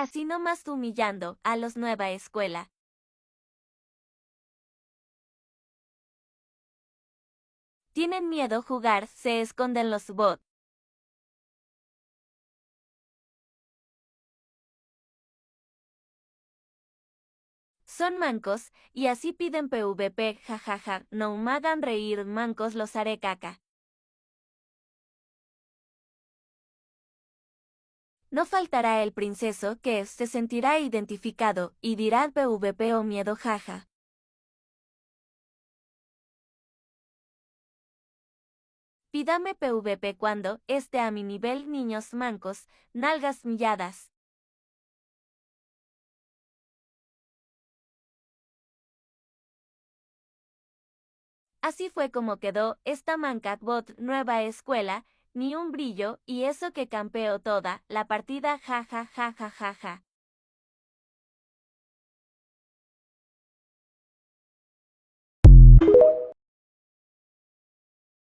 Así nomás humillando a los nueva escuela. Tienen miedo jugar, se esconden los bot. Son mancos, y así piden PvP, jajaja, no me hagan reír, mancos los haré caca. No faltará el princeso que se sentirá identificado y dirá PvP o miedo jaja. Pídame PvP cuando esté a mi nivel, niños mancos, nalgas milladas. Así fue como quedó esta manca bot nueva escuela, ni un brillo, y eso que campeó toda la partida jaja jaja jaja.